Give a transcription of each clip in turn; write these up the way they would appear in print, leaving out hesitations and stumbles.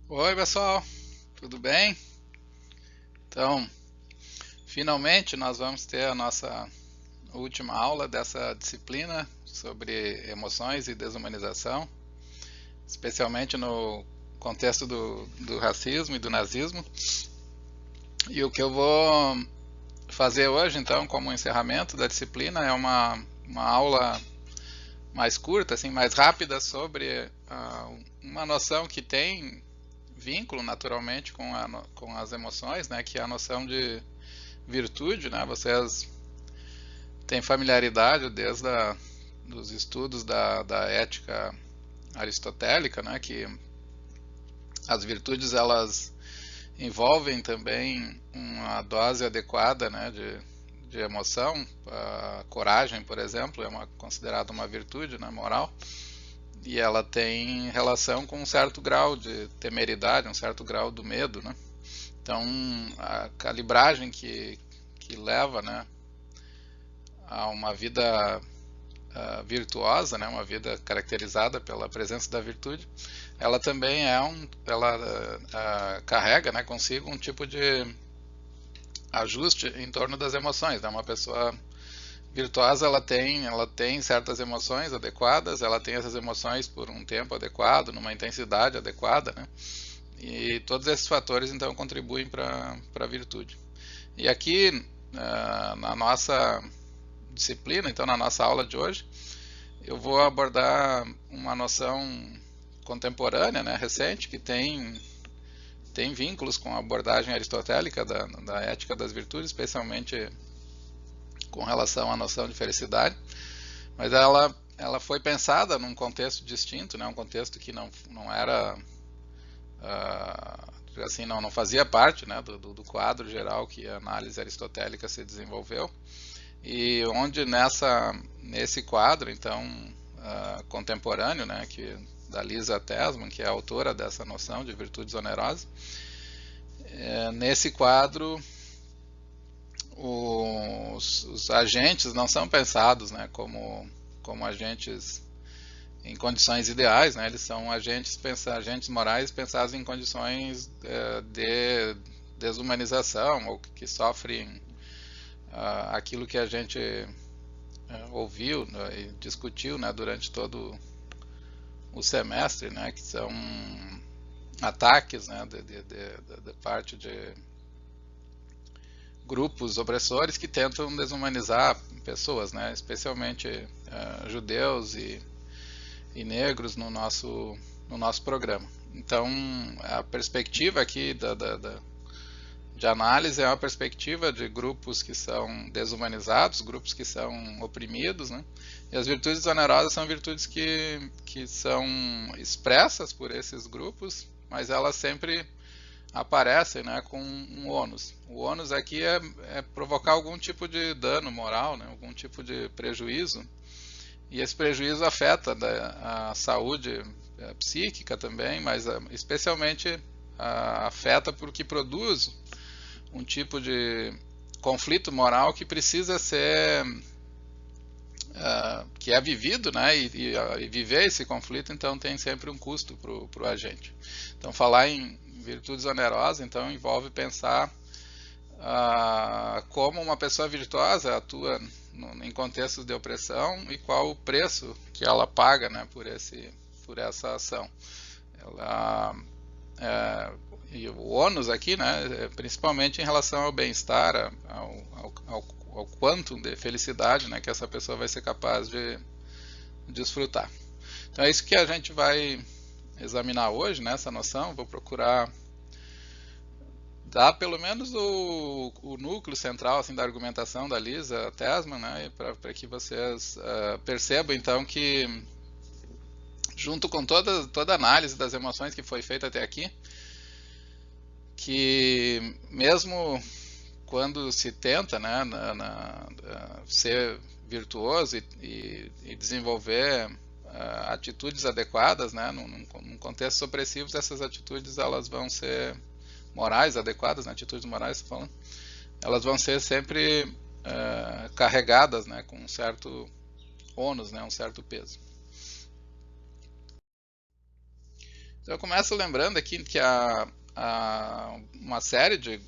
Oi, pessoal, tudo bem? Então, finalmente nós vamos ter a nossa última aula dessa disciplina sobre emoções e desumanização, especialmente no contexto do racismo e do nazismo. E o que eu vou fazer hoje, então, como encerramento da disciplina, é uma aula mais curta, assim, mais rápida sobre uma noção que tem vínculo naturalmente com as emoções, né, que é a noção de virtude, né? Vocês têm familiaridade desde dos estudos da ética aristotélica, né? Que as virtudes elas envolvem também uma dose adequada, né? De emoção. A coragem, por exemplo, é considerada uma virtude, né, moral, e ela tem relação com um certo grau de temeridade, um certo grau do medo, né? Então, a calibragem que leva, né, a uma vida virtuosa, né, uma vida caracterizada pela presença da virtude, ela também ela carrega, né, consigo um tipo de ajuste em torno das emoções, né? Uma pessoa virtuosa ela tem certas emoções adequadas, ela tem essas emoções por um tempo adequado, numa intensidade adequada, né? E todos esses fatores então contribuem para a virtude. E aqui na nossa disciplina, então na nossa aula de hoje, eu vou abordar uma noção contemporânea, né, recente, que tem vínculos com a abordagem aristotélica da ética das virtudes, especialmente com relação à noção de felicidade, mas ela foi pensada num contexto distinto, né, um contexto que não era, assim, não fazia parte, né, do quadro geral que a análise aristotélica se desenvolveu, e onde nesse quadro, então, contemporâneo, né, da Lisa Tesman, que é a autora dessa noção de virtudes onerosas, nesse quadro os agentes não são pensados, né, como agentes em condições ideais, né, eles são agentes morais pensados em condições de desumanização ou que sofrem aquilo que a gente ouviu, né, e discutiu, né, durante todo o semestre, né, que são ataques, né, de parte de grupos opressores que tentam desumanizar pessoas, né, especialmente judeus e negros no nosso programa. Então, a perspectiva aqui de análise é uma perspectiva de grupos que são desumanizados, grupos que são oprimidos, né? E as virtudes onerosas são virtudes que são expressas por esses grupos, mas elas sempre aparecem, né, com um ônus. O ônus aqui é provocar algum tipo de dano moral, né, algum tipo de prejuízo, e esse prejuízo afeta a saúde psíquica também, mas especialmente afeta porque produz um tipo de conflito moral que precisa ser que é vivido, né, e viver esse conflito então tem sempre um custo para o agente. Então falar em virtudes onerosas então envolve pensar como uma pessoa virtuosa atua em contextos de opressão e qual o preço que ela paga, né, por essa ação. Ela e o ônus aqui, né, principalmente em relação ao bem-estar, ao quanto de felicidade, né, que essa pessoa vai ser capaz de desfrutar. Então é isso que a gente vai examinar hoje, né, essa noção. Vou procurar dar pelo menos o núcleo central assim, da argumentação da Lisa Tesman, né, para que vocês percebam então que junto com toda a análise das emoções que foi feita até aqui, que mesmo quando se tenta, né, ser virtuoso e desenvolver atitudes adequadas, né, num contexto opressivo, essas atitudes elas vão ser morais adequadas, né, atitudes morais, falando, elas vão ser sempre carregadas, né, com um certo ônus, né, um certo peso. Então eu começo lembrando aqui que uma série de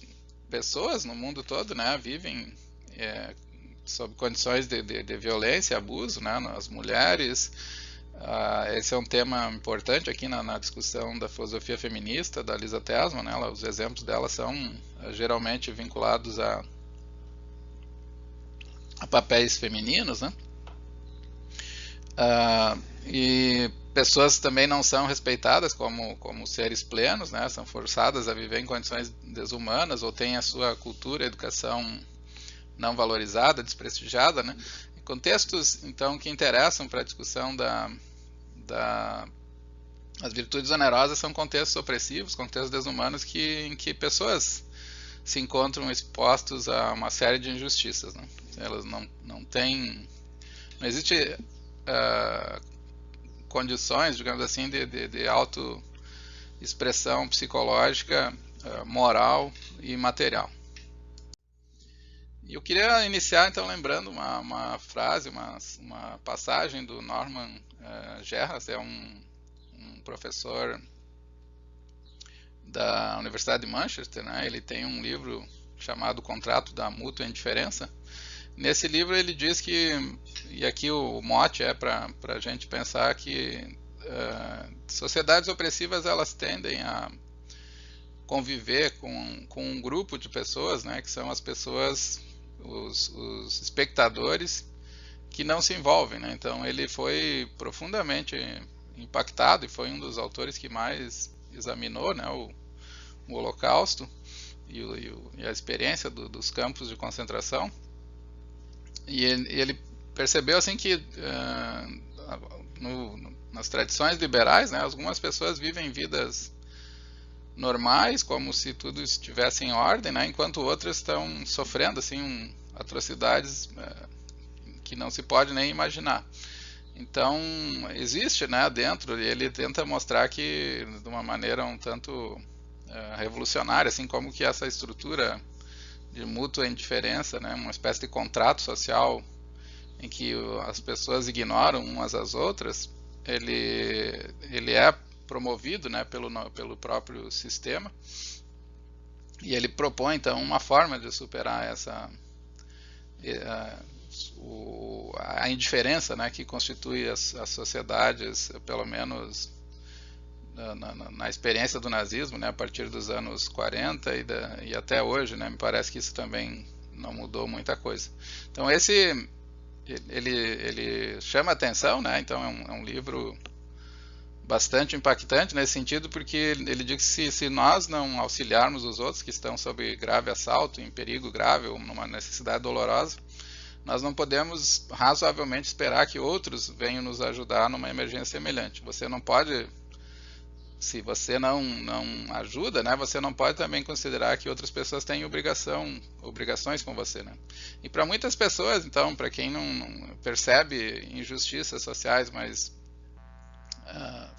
pessoas no mundo todo, né, vivem sob condições de violência e abuso, né, as mulheres. Esse é um tema importante aqui na discussão da filosofia feminista da Lisa Tesman, né, os exemplos dela são geralmente vinculados a papéis femininos, né? E pessoas também não são respeitadas como seres plenos, né? São forçadas a viver em condições desumanas ou têm a sua cultura e educação não valorizada, desprestigiada, né? E contextos, então, que interessam para a discussão as virtudes onerosas são contextos opressivos, contextos desumanos em que pessoas se encontram expostos a uma série de injustiças, né? Elas não têm, não existe condições, digamos assim, de autoexpressão psicológica, moral e material. E eu queria iniciar então lembrando uma frase, uma passagem do Norman Gerhard, é um professor da Universidade de Manchester, né? Ele tem um livro chamado Contrato da Mútua Indiferença. Nesse livro ele diz que, e aqui o mote é para a gente pensar que sociedades opressivas elas tendem a conviver com um grupo de pessoas, né, que são as pessoas, os espectadores que não se envolvem, né? Então ele foi profundamente impactado e foi um dos autores que mais examinou, né, o Holocausto e a experiência dos campos de concentração. E ele percebeu assim que nas tradições liberais, né, algumas pessoas vivem vidas normais, como se tudo estivesse em ordem, né, enquanto outras estão sofrendo assim atrocidades que não se pode nem imaginar. Então existe, né, dentro, e ele tenta mostrar que de uma maneira um tanto revolucionária, assim como que essa estrutura de mútua indiferença, né, uma espécie de contrato social em que as pessoas ignoram umas às outras, ele é promovido, né, pelo próprio sistema, e ele propõe então uma forma de superar a indiferença, né, que constitui as sociedades, pelo menos na experiência do nazismo, né, a partir dos anos 40 e até hoje, né, me parece que isso também não mudou muita coisa. Então ele chama atenção, né, então é um livro bastante impactante nesse sentido, porque ele diz que se nós não auxiliarmos os outros que estão sob grave assalto, em perigo grave ou numa necessidade dolorosa, nós não podemos razoavelmente esperar que outros venham nos ajudar numa emergência semelhante. Você não pode, se você não ajuda, né, você não pode também considerar que outras pessoas têm obrigações com você, né? E para muitas pessoas, então, para quem não percebe injustiças sociais, mas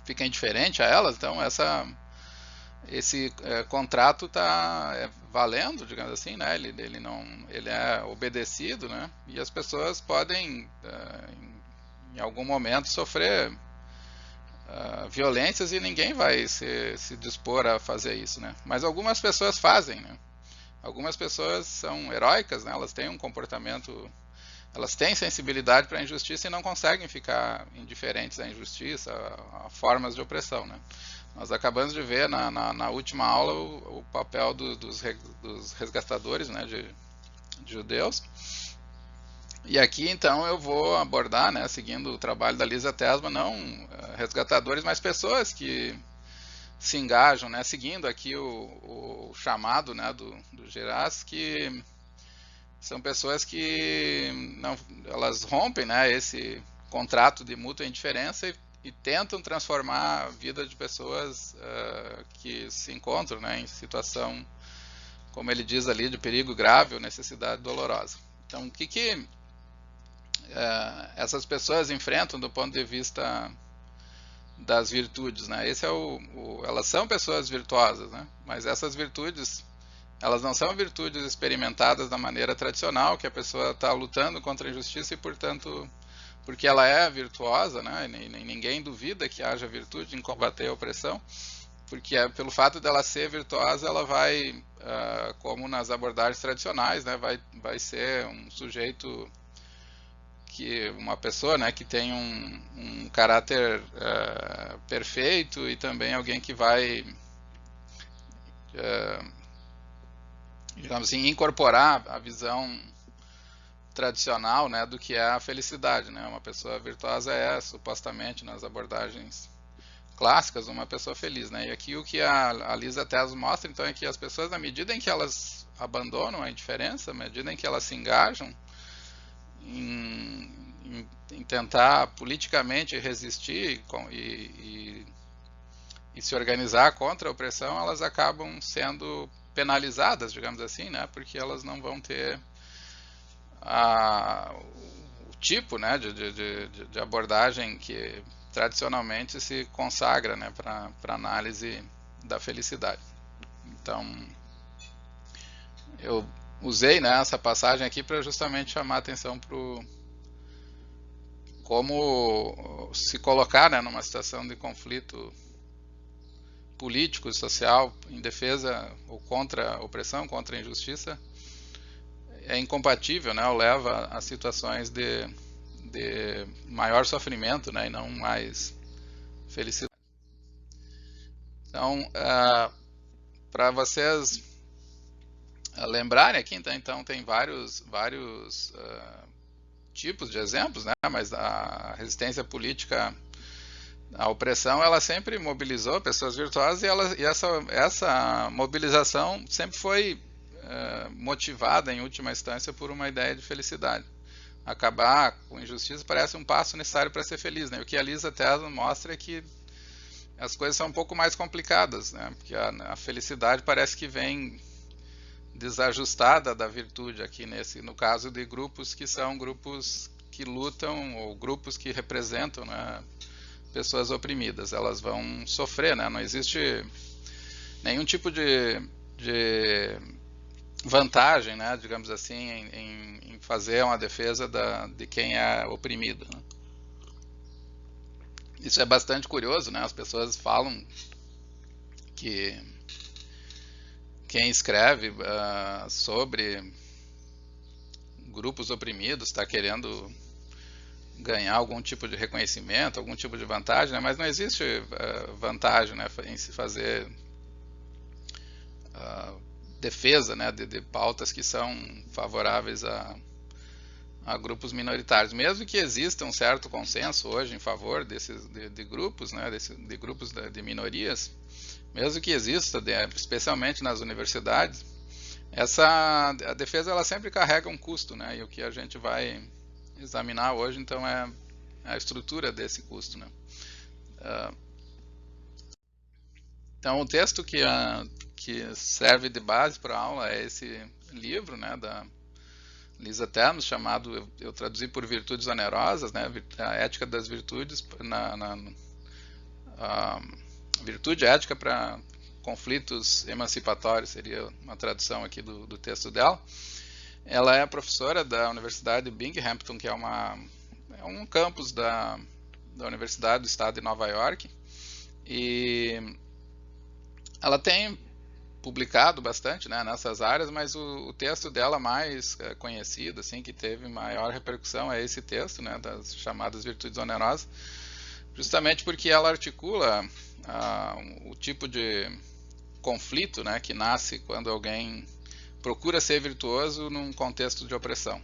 fica indiferente a elas, então esse contrato está valendo, digamos assim, né? Ele é obedecido, né? E as pessoas podem, em algum momento, sofrer violências e ninguém vai se dispor a fazer isso, né? Mas algumas pessoas fazem, né? Algumas pessoas são heróicas, né? Elas têm um comportamento, elas têm sensibilidade para a injustiça e não conseguem ficar indiferentes à injustiça, a formas de opressão, né? Nós acabamos de ver na última aula o papel dos resgatadores, né, de judeus. E aqui então eu vou abordar, né, seguindo o trabalho da Lisa Tesman, não resgatadores, mas pessoas que se engajam, né, seguindo aqui o chamado, né, do Geras, que são pessoas que elas rompem, né, esse contrato de mútua indiferença e tentam transformar a vida de pessoas que se encontram, né, em situação, como ele diz ali, de perigo grave ou necessidade dolorosa. Então, o que essas pessoas enfrentam do ponto de vista das virtudes, né? Esse é elas são pessoas virtuosas, né? Mas essas virtudes, elas não são virtudes experimentadas da maneira tradicional, que a pessoa está lutando contra a injustiça e, portanto, porque ela é virtuosa, né? E ninguém duvida que haja virtude em combater a opressão. porque pelo fato dela ser virtuosa, ela vai, como nas abordagens tradicionais, né, vai ser um sujeito uma pessoa, né, que tem um caráter perfeito, e também alguém que vai, digamos assim, incorporar a visão tradicional, né, do que é a felicidade, né? Uma pessoa virtuosa é, supostamente, nas abordagens clássicas, uma pessoa feliz, né? E aqui o que a Lisa Tess mostra, então, é que as pessoas, na medida em que elas abandonam a indiferença, na medida em que elas se engajam em tentar politicamente resistir e se organizar contra a opressão, elas acabam sendo penalizadas, digamos assim, né? Porque elas não vão ter o tipo, né, de abordagem que tradicionalmente se consagra, né, para análise da felicidade. Então, eu usei, né, essa passagem aqui para justamente chamar a atenção para como se colocar, né, numa situação de conflito político e social em defesa ou contra a opressão, contra a injustiça, é incompatível, né, ou leva a situações de maior sofrimento, né, e não mais felicidade. Então, para vocês lembrarem aqui, então tem vários tipos de exemplos, né, mas a resistência política à opressão, ela sempre mobilizou pessoas virtuosas, e essa mobilização sempre foi motivada, em última instância, por uma ideia de felicidade. Acabar com injustiça parece um passo necessário para ser feliz, né? O que a Lisa Tess mostra é que as coisas são um pouco mais complicadas, né? Porque a felicidade parece que vem desajustada da virtude aqui no caso de grupos que são grupos que lutam, ou grupos que representam, né, pessoas oprimidas. Elas vão sofrer, né? Não existe nenhum tipo de vantagem, né, digamos assim, em fazer uma defesa de quem é oprimido, né? Isso é bastante curioso, né? As pessoas falam que quem escreve sobre grupos oprimidos está querendo ganhar algum tipo de reconhecimento, algum tipo de vantagem, né? Mas não existe vantagem, né, em se fazer defesa, né, de pautas que são favoráveis a grupos minoritários. Mesmo que exista um certo consenso hoje em favor de grupos, né, de grupos de minorias, mesmo que exista, especialmente nas universidades, a defesa ela sempre carrega um custo, né, e o que a gente vai examinar hoje, então, é a estrutura desse custo, né. Então, o texto que serve de base para a aula é esse livro, né, da Lisa Tess, chamado, eu traduzi por Virtudes Onerosas, né, a ética das virtudes, virtude ética para conflitos emancipatórios, seria uma tradução aqui do texto dela. Ela é professora da Universidade de Binghamton, que é um campus da Universidade do Estado de Nova York, e ela tem publicado bastante, né, nessas áreas, mas o texto dela mais conhecido, assim, que teve maior repercussão, é esse texto, né, das chamadas Virtudes Onerosas, justamente porque ela articula o tipo de conflito, né, que nasce quando alguém procura ser virtuoso num contexto de opressão.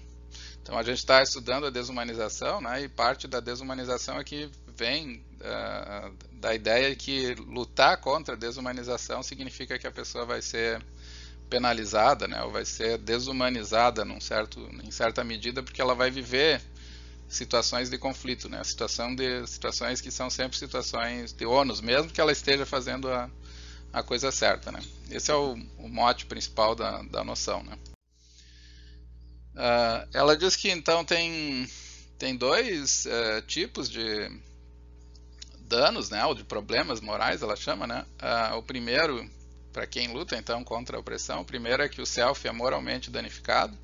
Então, a gente está estudando a desumanização, né, e parte da desumanização aqui vem da ideia de que lutar contra a desumanização significa que a pessoa vai ser penalizada, né, ou vai ser desumanizada em certa medida, porque ela vai viver situações de conflito, né, situações que são sempre situações de ônus, mesmo que ela esteja fazendo a coisa certa, né. Esse é o mote principal da noção, né. Ela diz que então tem dois tipos de danos, né, ou de problemas morais, ela chama, né. O primeiro, para quem luta então contra a opressão, o primeiro é que o self é moralmente danificado.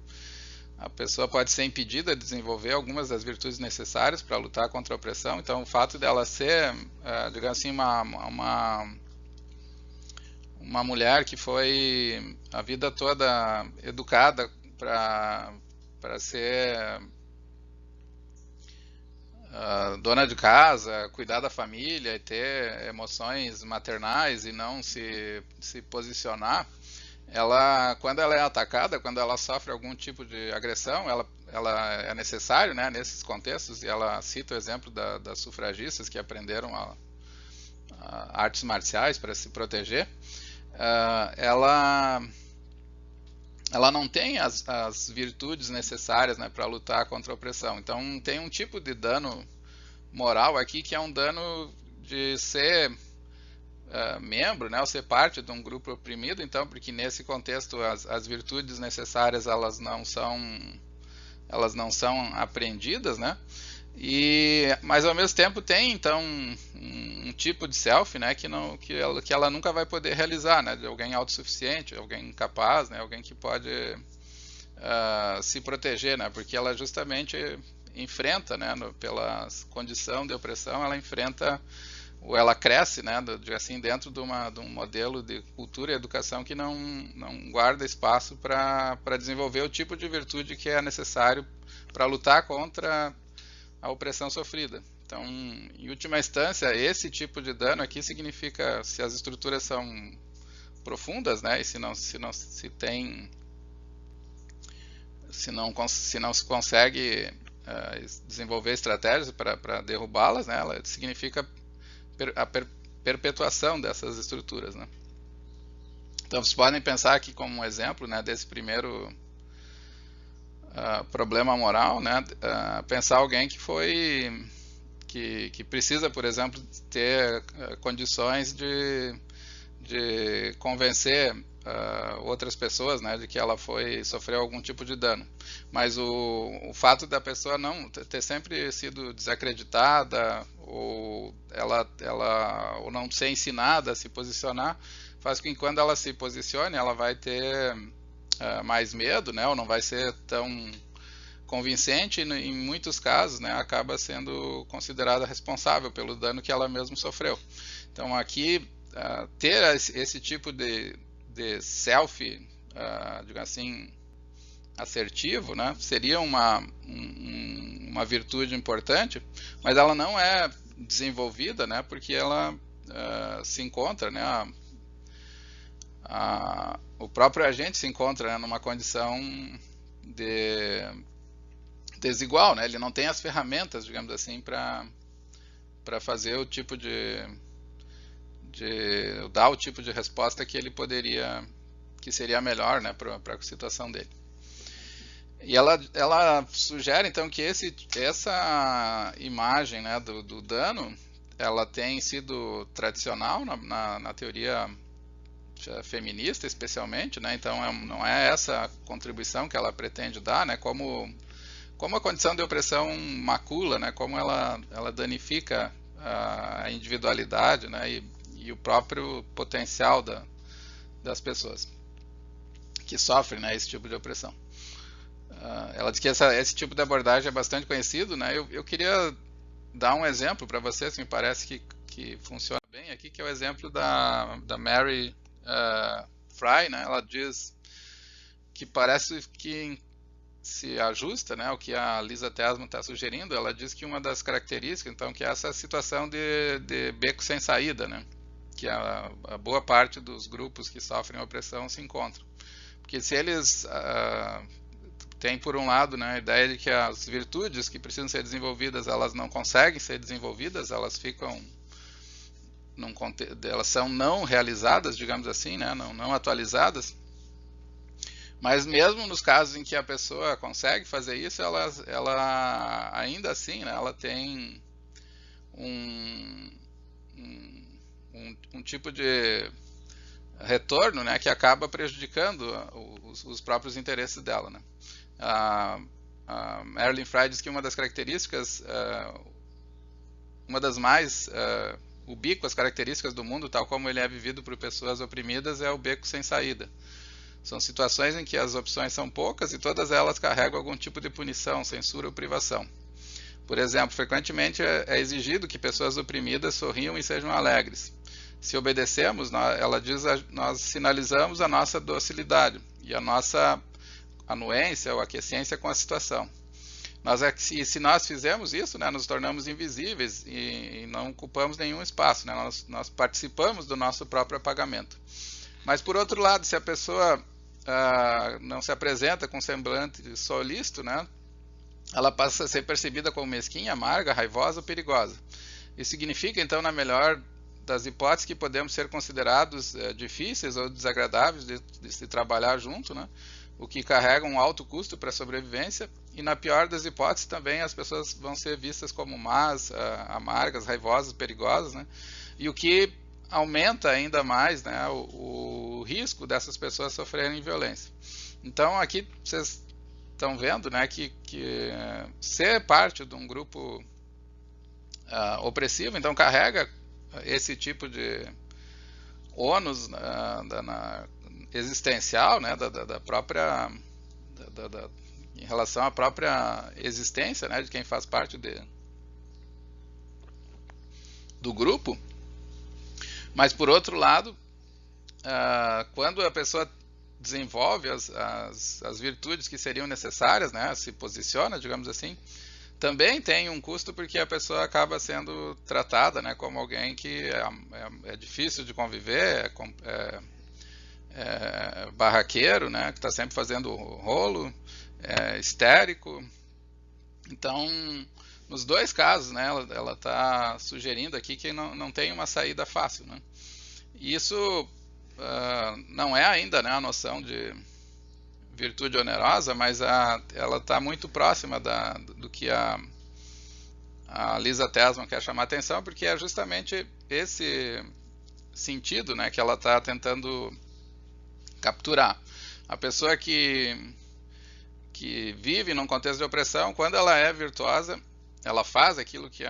A pessoa pode ser impedida de desenvolver algumas das virtudes necessárias para lutar contra a opressão. Então, o fato dela ser, digamos assim, uma mulher que foi a vida toda educada para ser dona de casa, cuidar da família e ter emoções maternais e não se posicionar, ela, quando ela é atacada, quando ela sofre algum tipo de agressão, ela é necessário, né, nesses contextos, e ela cita o exemplo das sufragistas que aprenderam artes marciais para se proteger, ela não tem as virtudes necessárias, né, para lutar contra a opressão. Então tem um tipo de dano moral aqui que é um dano de ser membro, né, ou ser parte de um grupo oprimido. Então, porque nesse contexto as virtudes necessárias elas não são aprendidas, né? Mas ao mesmo tempo tem então um tipo de self, né, que ela nunca vai poder realizar, né, de alguém autossuficiente, alguém capaz, né, alguém que pode se proteger, né, porque ela justamente enfrenta, né, pela condição de opressão, ela enfrenta ou ela cresce, né, assim, dentro de um modelo de cultura e educação que não guarda espaço para desenvolver o tipo de virtude que é necessário para lutar contra a opressão sofrida. Então, em última instância, esse tipo de dano aqui significa, se as estruturas são profundas, né, e se não se consegue desenvolver estratégias para derrubá-las, né, ela significa a perpetuação dessas estruturas, né. Então, vocês podem pensar aqui como um exemplo, né, desse primeiro problema moral, né, pensar alguém que precisa, por exemplo, ter condições de convencer outras pessoas, né, de que ela sofreu algum tipo de dano. Mas o fato da pessoa não ter sempre sido desacreditada ou ou não ser ensinada a se posicionar, faz com que quando ela se posicione, ela vai ter mais medo, né, ou não vai ser tão convincente, e em muitos casos, né, acaba sendo considerada responsável pelo dano que ela mesma sofreu. Então aqui ter esse tipo de self, digamos assim, assertivo, né, seria uma virtude importante, mas ela não é desenvolvida, né, porque ela se encontra, né, o próprio agente se encontra, né, numa condição desigual, né, ele não tem as ferramentas, digamos assim, para fazer o tipo dar o tipo de resposta que ele poderia, que seria melhor, né, para a situação dele. E ela sugere então que essa imagem, né, do dano, ela tem sido tradicional na teoria feminista, especialmente, né, então não é essa contribuição que ela pretende dar, né, como a condição de opressão macula, né, como ela danifica a individualidade, né, e o próprio potencial das pessoas que sofrem, né, esse tipo de opressão. Ela diz que esse tipo de abordagem é bastante conhecido, né? Eu queria dar um exemplo para vocês que me parece que funciona bem aqui, que é o exemplo da Mary Fry, né? Ela diz que parece que se ajusta, né, o que a Lisa Tesman está sugerindo. Ela diz que uma das características, então, que é essa situação de beco sem saída, né, que a boa parte dos grupos que sofrem opressão se encontram. Porque se eles têm, por um lado, né, a ideia de que as virtudes que precisam ser desenvolvidas, elas não conseguem ser desenvolvidas, elas ficam elas são não realizadas, digamos assim, né, não atualizadas. Mas mesmo nos casos em que a pessoa consegue fazer isso, ela ainda assim, né, ela tem um tipo de retorno, né, que acaba prejudicando os próprios interesses dela, né. A Marilyn Fry diz que uma das características, uma das mais ubíquas características do mundo, tal como ele é vivido por pessoas oprimidas, é o beco sem saída. São situações em que as opções são poucas e todas elas carregam algum tipo de punição, censura ou privação. Por exemplo, frequentemente é exigido que pessoas oprimidas sorriam e sejam alegres. Se obedecemos, ela diz, nós sinalizamos a nossa docilidade e a nossa anuência ou aquiescência com a situação. Se nós fizermos isso, né, nos tornamos invisíveis e não ocupamos nenhum espaço, né, nós participamos do nosso próprio apagamento. Mas, por outro lado, se a pessoa não se apresenta com semblante solícito, né, ela passa a ser percebida como mesquinha, amarga, raivosa ou perigosa. Isso significa, então, na melhor das hipóteses, que podemos ser considerados difíceis ou desagradáveis de se trabalhar junto, né, o que carrega um alto custo para a sobrevivência, e na pior das hipóteses também as pessoas vão ser vistas como más, amargas, raivosas, perigosas, né, e o que aumenta ainda mais, né, o risco dessas pessoas sofrerem violência. Então aqui vocês estão vendo, né, que ser parte de um grupo opressivo, então carrega esse tipo de ônus existencial, né, da própria, em relação à própria existência, né, de quem faz parte do grupo. Mas, por outro lado, quando a pessoa desenvolve as virtudes que seriam necessárias, né, se posiciona, digamos assim, também tem um custo, porque a pessoa acaba sendo tratada, né, como alguém que é difícil de conviver, barraqueiro, né, que está sempre fazendo rolo, histérico. Então, nos dois casos, né, ela está sugerindo aqui que não tem uma saída fácil, né? E isso não é ainda, né, a noção de virtude onerosa, mas ela está muito próxima do que a Lisa Tesman quer chamar a atenção, porque é justamente esse sentido, né, que ela está tentando capturar. A pessoa que vive num contexto de opressão, quando ela é virtuosa, ela faz aquilo que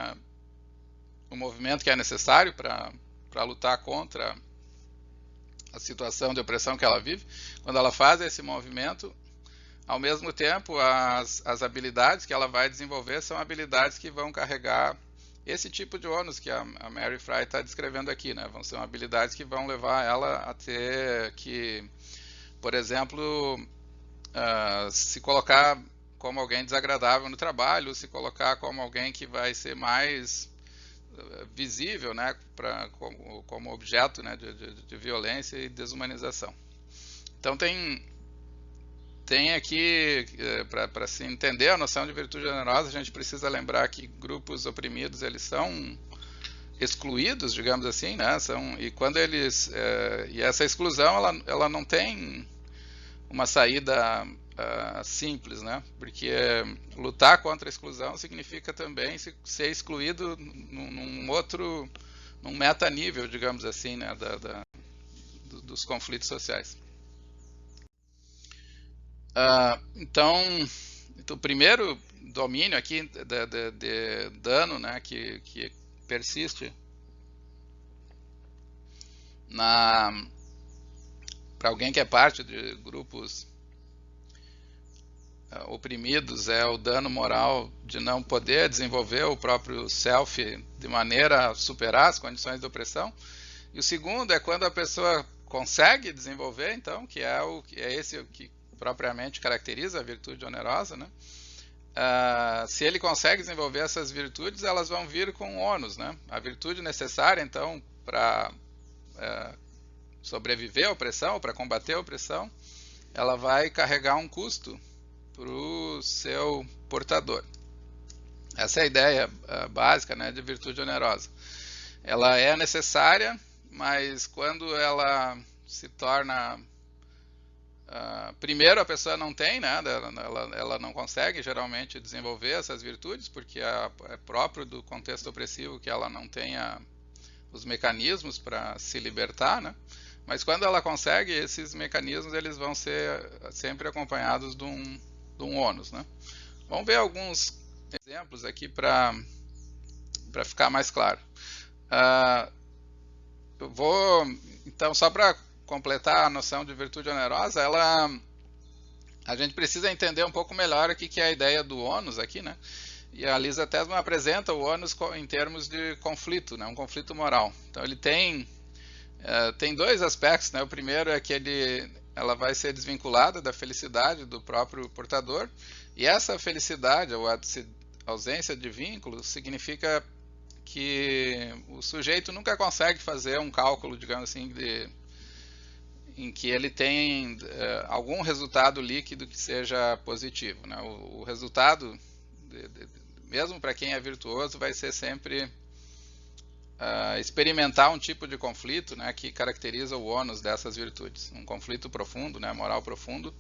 o movimento que é necessário para lutar contra a situação de opressão que ela vive. Quando ela faz esse movimento, ao mesmo tempo, as habilidades que ela vai desenvolver são habilidades que vão carregar esse tipo de ônus que a Mary Fry está descrevendo aqui, né? Vão ser habilidades que vão levar ela a ter que, por exemplo, se colocar como alguém desagradável no trabalho, se colocar como alguém que vai ser mais visível, né, como objeto, né, de violência e desumanização. Então tem aqui, para se entender a noção de virtude onerosa, a gente precisa lembrar que grupos oprimidos, eles são excluídos, digamos assim, né, e quando eles, e essa exclusão, ela não tem uma saída simples, né? Porque lutar contra a exclusão significa também ser excluído num metanível, digamos assim, né? Dos conflitos sociais. Então, o primeiro domínio aqui de dano, né? Que persiste para alguém que é parte de grupos oprimidos, é o dano moral de não poder desenvolver o próprio self de maneira a superar as condições de opressão. E o segundo é quando a pessoa consegue desenvolver, então, que é esse que propriamente caracteriza a virtude onerosa, né? Se ele consegue desenvolver essas virtudes, elas vão vir com ônus, né? A virtude necessária, então, para sobreviver à opressão, para combater a opressão, ela vai carregar um custo para o seu portador. Essa é a ideia básica, né, de virtude onerosa. Ela é necessária, mas quando ela se torna... primeiro, a pessoa não tem, né, ela não consegue geralmente desenvolver essas virtudes, porque é próprio do contexto opressivo que ela não tenha os mecanismos para se libertar, né? Mas quando ela consegue, esses mecanismos eles vão ser sempre acompanhados de um ônus, né? Vamos ver alguns exemplos aqui para ficar mais claro. Eu vou, então, só para completar a noção de virtude onerosa, a gente precisa entender um pouco melhor aqui que é a ideia do ônus aqui, né? E a Lisa Tesman apresenta o ônus em termos de conflito, né? Um conflito moral. Então ele tem Tem dois aspectos, né? O primeiro é que ela vai ser desvinculada da felicidade do próprio portador, e essa felicidade, ou a ausência de vínculo, significa que o sujeito nunca consegue fazer um cálculo, digamos assim, em que ele tem algum resultado líquido que seja positivo, né? O resultado, mesmo para quem é virtuoso, vai ser sempre experimentar um tipo de conflito, né, que caracteriza o ônus dessas virtudes. Um conflito profundo, né, moral profundo,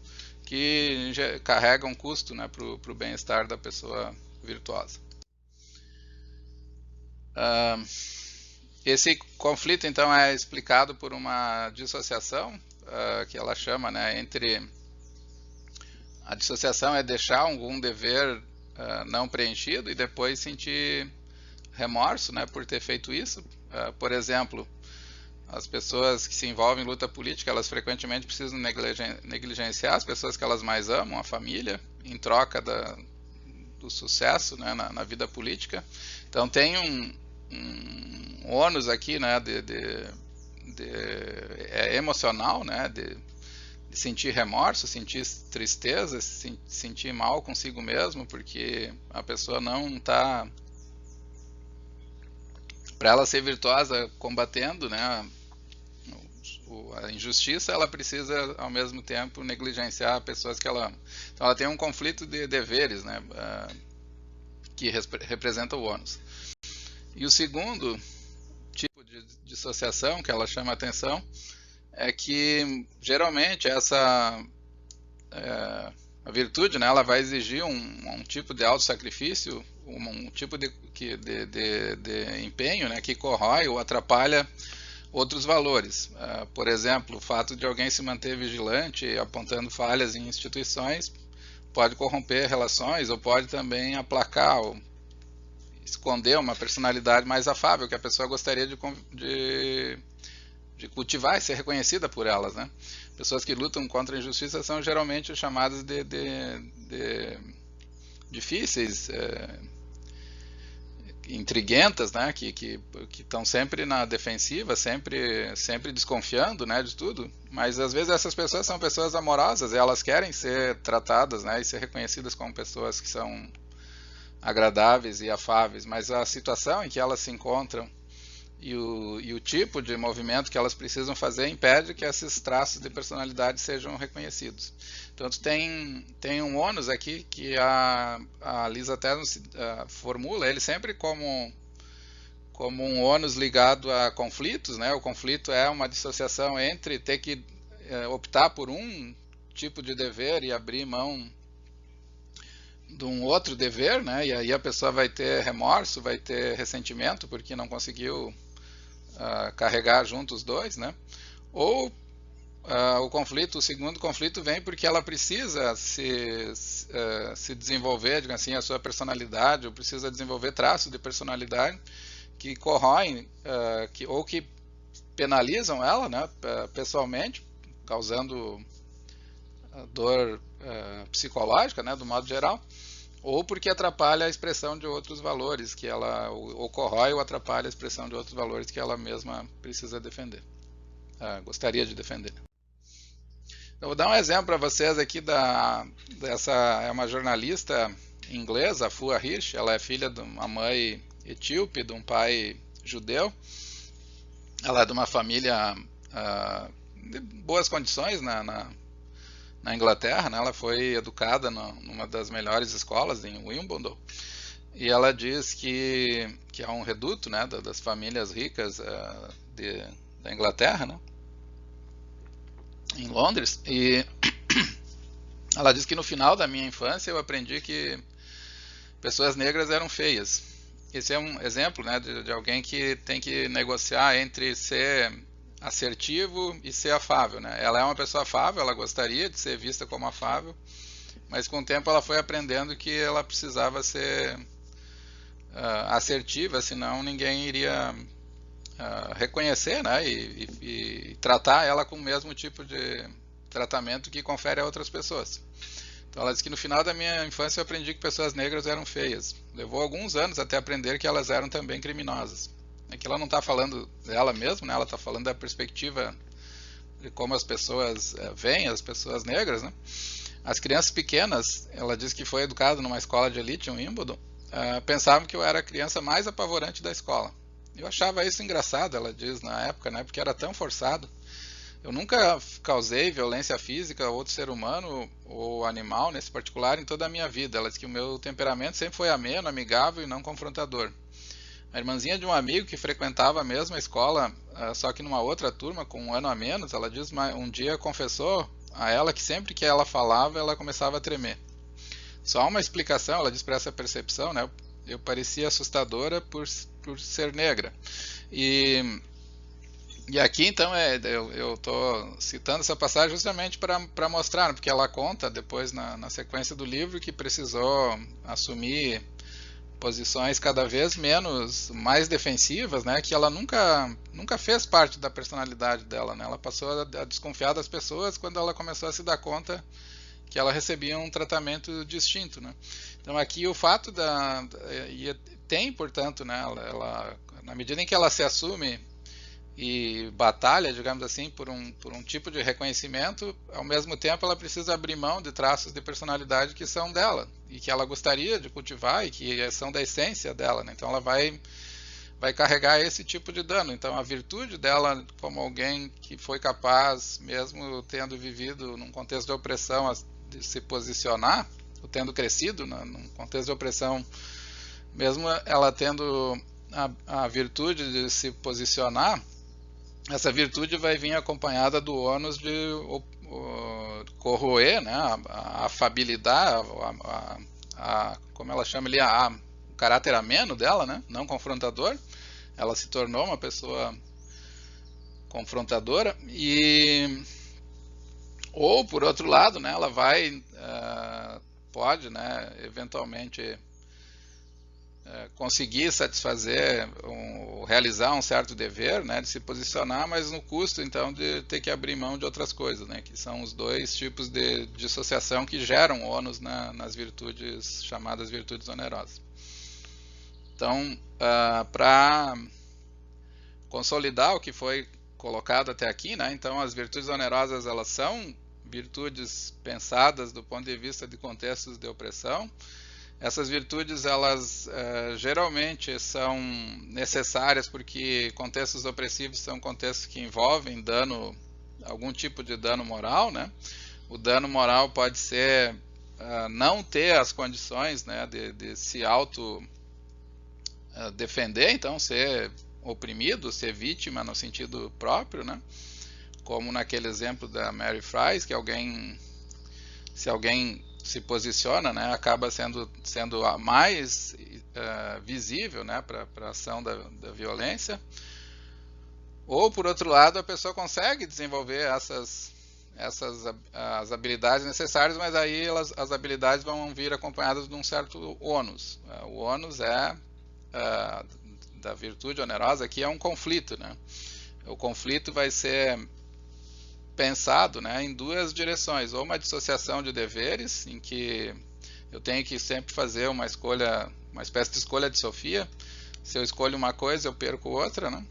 que carrega um custo, né, para o bem-estar da pessoa virtuosa. Esse conflito, então, é explicado por uma dissociação, que ela chama, né, entre... A dissociação é deixar algum dever não preenchido e depois sentir remorso, né, por ter feito isso. Por exemplo, as pessoas que se envolvem em luta política, elas frequentemente precisam negligenciar as pessoas que elas mais amam, a família, em troca do sucesso, né, na vida política. Então tem um ônus aqui, né, emocional, né, de sentir remorso, sentir tristeza, sentir mal consigo mesmo, porque a pessoa não está... Para ela ser virtuosa combatendo, né, a injustiça, ela precisa ao mesmo tempo negligenciar pessoas que ela ama. Então ela tem um conflito de deveres, né, que representa o ônus. E o segundo tipo de dissociação que ela chama a atenção é que geralmente a virtude, né, ela vai exigir um tipo de autossacrifício, um tipo de empenho, né, que corrói ou atrapalha outros valores. Por exemplo, o fato de alguém se manter vigilante, apontando falhas em instituições, pode corromper relações ou pode também aplacar ou esconder uma personalidade mais afável que a pessoa gostaria de cultivar e ser reconhecida por elas, né? Pessoas que lutam contra a injustiça são geralmente chamadas de difíceis, intriguentas, né? Que estão sempre na defensiva, sempre desconfiando, né, de tudo. Mas às vezes essas pessoas são pessoas amorosas, e elas querem ser tratadas, né, e ser reconhecidas como pessoas que são agradáveis e afáveis. Mas a situação em que elas se encontram e o tipo de movimento que elas precisam fazer impede que esses traços de personalidade sejam reconhecidos. Então tem um ônus aqui que a Lisa Ternos formula ele sempre como um ônus ligado a conflitos, né? O conflito é uma dissociação entre ter que optar por um tipo de dever e abrir mão de um outro dever, né? E aí a pessoa vai ter remorso, vai ter ressentimento porque não conseguiu carregar junto os dois, né? Ou o segundo conflito vem porque ela precisa se desenvolver, digamos assim, a sua personalidade, ou precisa desenvolver traços de personalidade que corroem ou que penalizam ela, né, pessoalmente, causando dor psicológica, né, do modo geral, ou porque atrapalha a expressão de outros valores que ela, ou corrói ou atrapalha a expressão de outros valores que ela mesma precisa defender, gostaria de defender. Eu vou dar um exemplo para vocês aqui dessa é uma jornalista inglesa, a Fua Hirsch. Ela é filha de uma mãe etíope, de um pai judeu. Ela é de uma família de boas condições na Inglaterra, né? Ela foi educada numa das melhores escolas em Wimbledon, e ela diz que é um reduto, né, das famílias ricas da Inglaterra, né, em Londres. E ela diz que no final da minha infância eu aprendi que pessoas negras eram feias. Esse é um exemplo, né, de alguém que tem que negociar entre ser assertivo e ser afável, né? Ela é uma pessoa afável, ela gostaria de ser vista como afável, mas com o tempo ela foi aprendendo que ela precisava ser assertiva, senão ninguém iria reconhecer, né, e tratar ela com o mesmo tipo de tratamento que confere a outras pessoas. Então ela diz que no final da minha infância eu aprendi que pessoas negras eram feias. Levou alguns anos até aprender que elas eram também criminosas. Aqui ela não está falando dela mesma, né? Ela está falando da perspectiva de como as pessoas veem as pessoas negras, né? As crianças pequenas, ela diz que foi educada numa escola de elite em Wimbledon, pensavam que eu era a criança mais apavorante da escola. Eu achava isso engraçado, ela diz, na época, né? Porque era tão forçado. Eu nunca causei violência física a outro ser humano ou animal, nesse particular, em toda a minha vida. Ela diz que o meu temperamento sempre foi ameno, amigável e não confrontador. A irmãzinha de um amigo que frequentava a mesma escola, só que numa outra turma, com um ano a menos, ela diz, um dia confessou a ela que sempre que ela falava, ela começava a tremer. Só uma explicação, ela diz para essa percepção, né? Eu parecia assustadora por ser negra. E aqui então eu estou citando essa passagem justamente para mostrar, porque ela conta depois na sequência do livro que precisou assumir posições cada vez mais defensivas, né, que ela nunca fez parte da personalidade dela, né, ela passou a desconfiar das pessoas quando ela começou a se dar conta que ela recebia um tratamento distinto, né. Então aqui o fato tem, portanto, né, na medida em que ela se assume e batalha, digamos assim, por um tipo de reconhecimento, ao mesmo tempo ela precisa abrir mão de traços de personalidade que são dela e que ela gostaria de cultivar e que são da essência dela, né? Então ela vai carregar esse tipo de dano. Então a virtude dela como alguém que foi capaz, mesmo tendo vivido num contexto de opressão, de se posicionar, ou tendo crescido num contexto de opressão, mesmo ela tendo a virtude de se posicionar, essa virtude vai vir acompanhada do ônus de corroer, né, a afabilidade, como ela chama ali, o caráter ameno dela, né, não confrontador. Ela se tornou uma pessoa confrontadora ou por outro lado, né, ela pode, né, eventualmente conseguir satisfazer, realizar um certo dever, né, de se posicionar, mas no custo então de ter que abrir mão de outras coisas, né, que são os dois tipos de dissociação que geram ônus nas virtudes chamadas virtudes onerosas. Então, para consolidar o que foi colocado até aqui, né, então as virtudes onerosas elas são virtudes pensadas do ponto de vista de contextos de opressão. Essas virtudes, elas geralmente são necessárias porque contextos opressivos são contextos que envolvem algum tipo de dano moral, né? O dano moral pode ser não ter as condições, né, de se defender, então ser oprimido, ser vítima no sentido próprio, né? Como naquele exemplo da Mary Fries, que se alguém se posiciona, né, acaba sendo a mais visível, né, para a ação da violência. Ou, por outro lado, a pessoa consegue desenvolver as habilidades necessárias, mas aí as habilidades vão vir acompanhadas de um certo ônus. O ônus da virtude onerosa aqui é um conflito, né? O conflito vai ser pensado, né, em duas direções, ou uma dissociação de deveres, em que eu tenho que sempre fazer uma escolha, uma espécie de escolha de Sofia. Se eu escolho uma coisa, eu perco outra, né?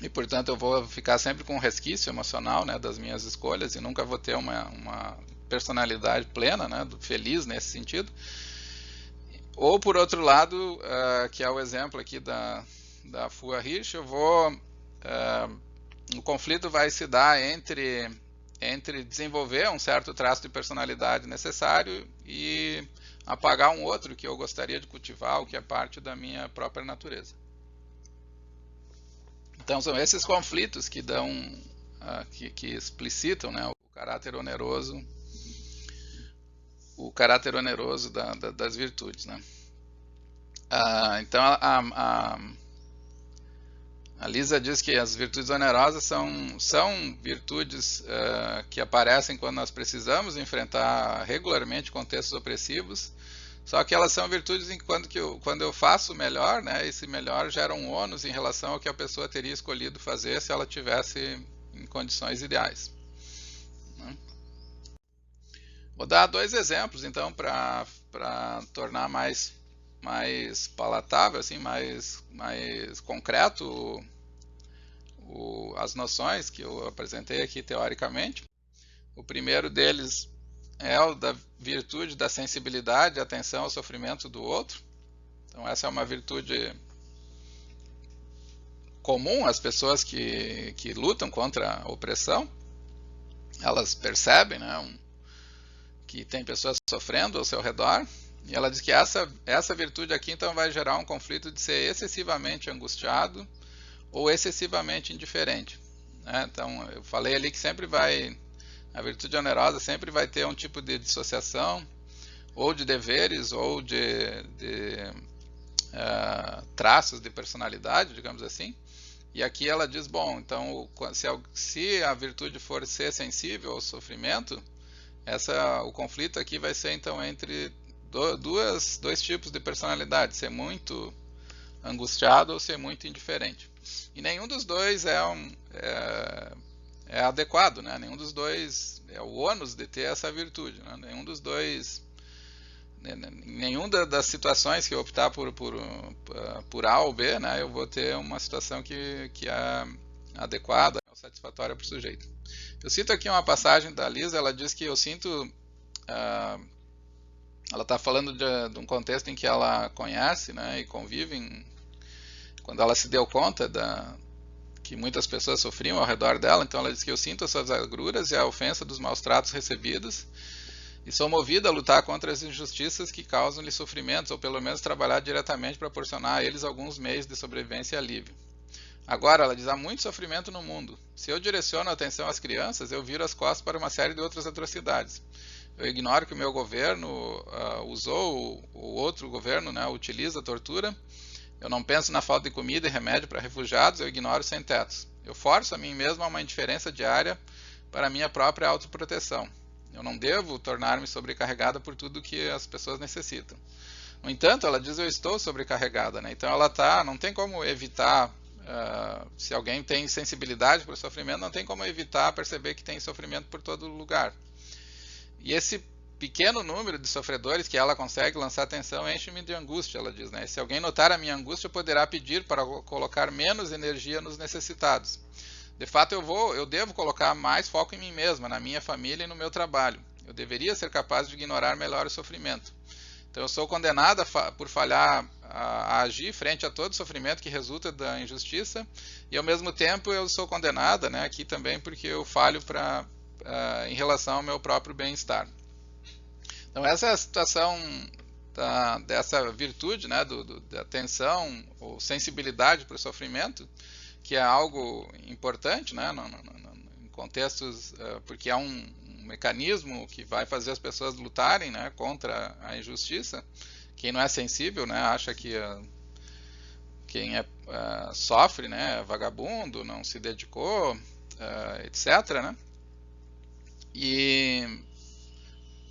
E portanto eu vou ficar sempre com um resquício emocional, né, das minhas escolhas e nunca vou ter uma personalidade plena, né, feliz nesse sentido. Ou por outro lado, que é o exemplo aqui da Fua Hirsch, o conflito vai se dar entre desenvolver um certo traço de personalidade necessário e apagar um outro que eu gostaria de cultivar, o que é parte da minha própria natureza. Então são esses conflitos que dão, que explicitam, né, o caráter oneroso das virtudes, né? Então a Lisa diz que as virtudes onerosas são virtudes que aparecem quando nós precisamos enfrentar regularmente contextos opressivos, só que elas são virtudes em quando eu faço melhor, né, esse melhor gera um ônus em relação ao que a pessoa teria escolhido fazer se ela tivesse em condições ideais, né? Vou dar dois exemplos então para tornar mais mais palatável, assim, mais concreto as noções que eu apresentei aqui teoricamente. O primeiro deles é o da virtude da sensibilidade e atenção ao sofrimento do outro. Então essa é uma virtude comum às pessoas que lutam contra a opressão. Elas percebem, né, que tem pessoas sofrendo ao seu redor, e ela diz que essa virtude aqui então vai gerar um conflito de ser excessivamente angustiado ou excessivamente indiferente, né? Então eu falei ali que a virtude onerosa sempre vai ter um tipo de dissociação, ou de deveres, ou de traços de personalidade, digamos assim. E aqui ela diz, bom, então se a virtude for ser sensível ao sofrimento, o conflito aqui vai ser então entre dois tipos de personalidade, ser muito angustiado ou ser muito indiferente. E nenhum dos dois é adequado, né? Nenhum dos dois é o ônus de ter essa virtude, né? Nenhum dos dois, nenhuma das situações que eu optar por A ou B, né, eu vou ter uma situação que é adequada ou satisfatória para o sujeito. Eu cito aqui uma passagem da Lisa, ela diz que eu sinto, ela está falando de um contexto em que ela conhece, né, e convive, quando ela se deu conta que muitas pessoas sofriam ao redor dela, então ela diz que eu sinto as suas agruras e a ofensa dos maus tratos recebidos, e sou movida a lutar contra as injustiças que causam-lhe sofrimentos, ou pelo menos trabalhar diretamente para proporcionar a eles alguns meios de sobrevivência e alívio. Agora, ela diz, há muito sofrimento no mundo. Se eu direciono a atenção às crianças, eu viro as costas para uma série de outras atrocidades. Eu ignoro que o meu governo usou, o outro governo, né, utiliza a tortura. Eu não penso na falta de comida e remédio para refugiados, eu ignoro os sem-tetos. Eu forço a mim mesmo a uma indiferença diária para a minha própria autoproteção. Eu não devo tornar-me sobrecarregada por tudo que as pessoas necessitam. No entanto, ela diz, eu estou sobrecarregada, né? Então ela não tem como evitar, se alguém tem sensibilidade para o sofrimento, não tem como evitar perceber que tem sofrimento por todo lugar. E esse pequeno número de sofredores que ela consegue lançar atenção enche-me de angústia, ela diz, né? Se alguém notar a minha angústia, poderá pedir para colocar menos energia nos necessitados. De fato, eu devo colocar mais foco em mim mesma, na minha família e no meu trabalho. Eu deveria ser capaz de ignorar melhor o sofrimento. Então eu sou condenada por falhar a agir frente a todo sofrimento que resulta da injustiça, e ao mesmo tempo eu sou condenada, né, aqui também porque eu falho em relação ao meu próprio bem-estar. Então essa é a situação dessa virtude, né, da atenção ou sensibilidade para o sofrimento, que é algo importante, né, em contextos, porque é um mecanismo que vai fazer as pessoas lutarem, né, contra a injustiça. Quem não é sensível, né, acha que quem sofre, né, é vagabundo, não se dedicou, etc., né? E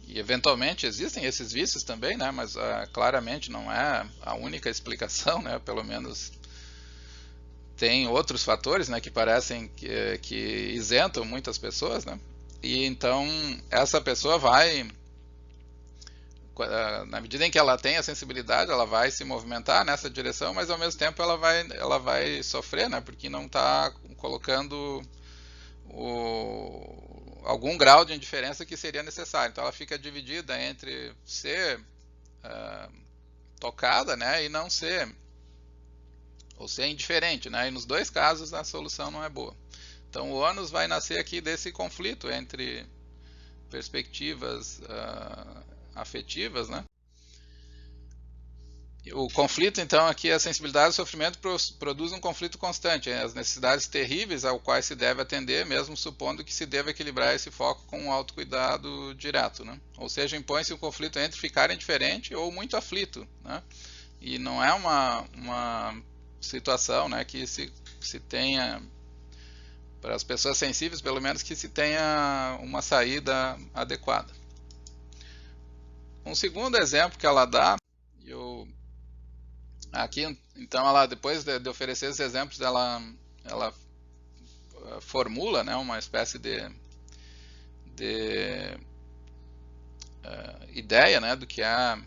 eventualmente existem esses vícios também, né, mas claramente não é a única explicação, né, pelo menos tem outros fatores, né, que parecem que isentam muitas pessoas, né? E então essa pessoa vai, na medida em que ela tem a sensibilidade, ela vai se movimentar nessa direção, mas ao mesmo tempo ela vai sofrer, né, porque não está colocando algum grau de indiferença que seria necessário. Então ela fica dividida entre ser tocada, né, e não ser, ou ser indiferente, né? E nos dois casos a solução não é boa. Então o ônus vai nascer aqui desse conflito entre perspectivas afetivas, né? O conflito, então, aqui, a sensibilidade ao sofrimento produz um conflito constante, as necessidades terríveis ao quais se deve atender, mesmo supondo que se deva equilibrar esse foco com um autocuidado direto, né? Ou seja, impõe-se um conflito entre ficar indiferente ou muito aflito, né? E não é uma situação, né, que se tenha, para as pessoas sensíveis, pelo menos, que se tenha uma saída adequada. Um segundo exemplo que ela dá, aqui, então, ela, depois de oferecer esses exemplos, ela formula, né, uma espécie de ideia, né, do que é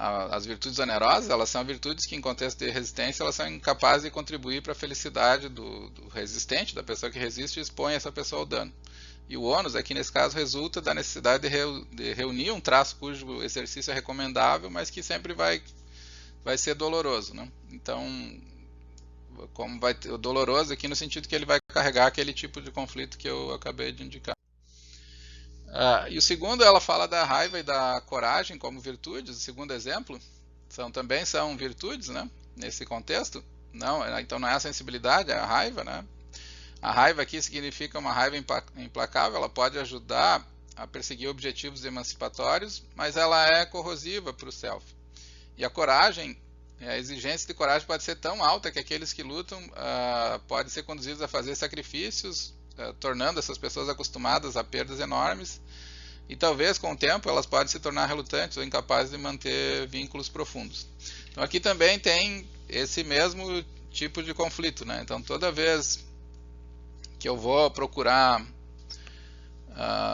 As virtudes onerosas, elas são virtudes que em contexto de resistência, elas são incapazes de contribuir para a felicidade do resistente, da pessoa que resiste e expõe essa pessoa ao dano. E o ônus aqui nesse caso resulta da necessidade de reunir um traço cujo exercício é recomendável, mas que sempre vai ser doloroso, né? Então, como vai ter o doloroso aqui no sentido que ele vai carregar aquele tipo de conflito que eu acabei de indicar. E o segundo, ela fala da raiva e da coragem como virtudes. O segundo exemplo também são virtudes, né? Nesse contexto. Então não é a sensibilidade, é a raiva, né? A raiva aqui significa uma raiva implacável. Ela pode ajudar a perseguir objetivos emancipatórios, mas ela é corrosiva para o self. E a coragem, a exigência de coragem pode ser tão alta que aqueles que lutam podem ser conduzidos a fazer sacrifícios, tornando essas pessoas acostumadas a perdas enormes, e talvez com o tempo elas podem se tornar relutantes ou incapazes de manter vínculos profundos. Então aqui também tem esse mesmo tipo de conflito, né? Então toda vez que eu vou procurar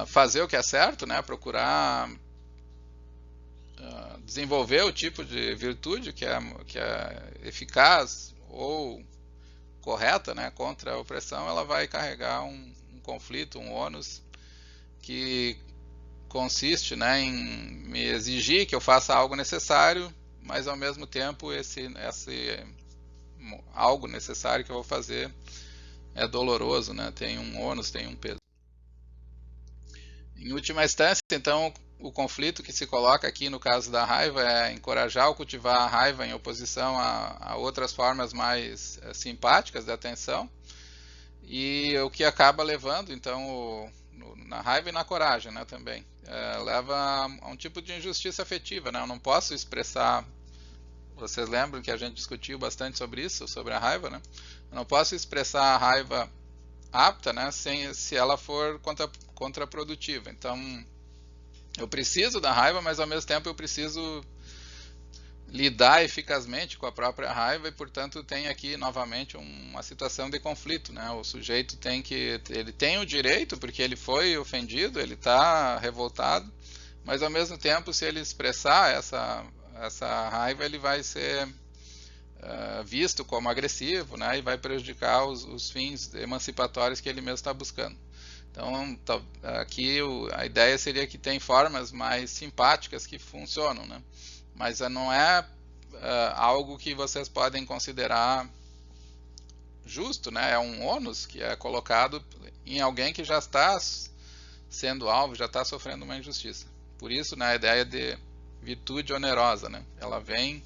fazer o que é certo, né? Procurar desenvolver o tipo de virtude que é eficaz ou correta, né, contra a opressão, ela vai carregar um conflito, um ônus que consiste, né, em me exigir que eu faça algo necessário, mas ao mesmo tempo esse algo necessário que eu vou fazer é doloroso, né, tem um ônus, tem um peso. Em última instância, então, o conflito que se coloca aqui no caso da raiva é encorajar ou cultivar a raiva em oposição a outras formas mais simpáticas de atenção, e o que acaba levando, então, na raiva e na coragem, né, também, leva a um tipo de injustiça afetiva, né? Eu não posso expressar, vocês lembram que a gente discutiu bastante sobre isso, sobre a raiva, né? Eu não posso expressar a raiva apta, né, se ela for contraprodutiva. Então, eu preciso da raiva, mas ao mesmo tempo eu preciso lidar eficazmente com a própria raiva, e portanto tem aqui novamente uma situação de conflito, né? O sujeito ele tem o direito, porque ele foi ofendido, ele está revoltado, mas ao mesmo tempo, se ele expressar essa raiva, ele vai ser visto como agressivo, né? E vai prejudicar os fins emancipatórios que ele mesmo está buscando. Então, aqui a ideia seria que tem formas mais simpáticas que funcionam, né? Mas não é algo que vocês podem considerar justo, né? É um ônus que é colocado em alguém que já está sendo alvo, já está sofrendo uma injustiça. Por isso, né, a ideia de virtude onerosa, né? Ela vem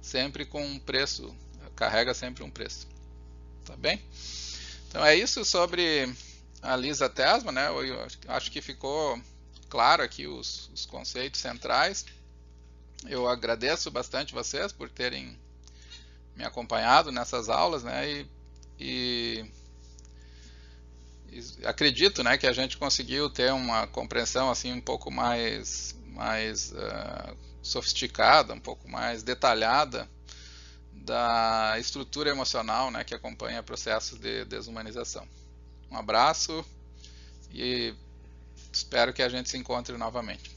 sempre com um preço, carrega sempre um preço. Tá bem? Então é isso sobre a Lisa Tesman, né? Eu acho que ficou claro aqui os conceitos centrais. Eu agradeço bastante vocês por terem me acompanhado nessas aulas, né? E acredito, né, que a gente conseguiu ter uma compreensão assim um pouco mais sofisticada, um pouco mais detalhada da estrutura emocional, né, que acompanha processos de desumanização. Um abraço e espero que a gente se encontre novamente.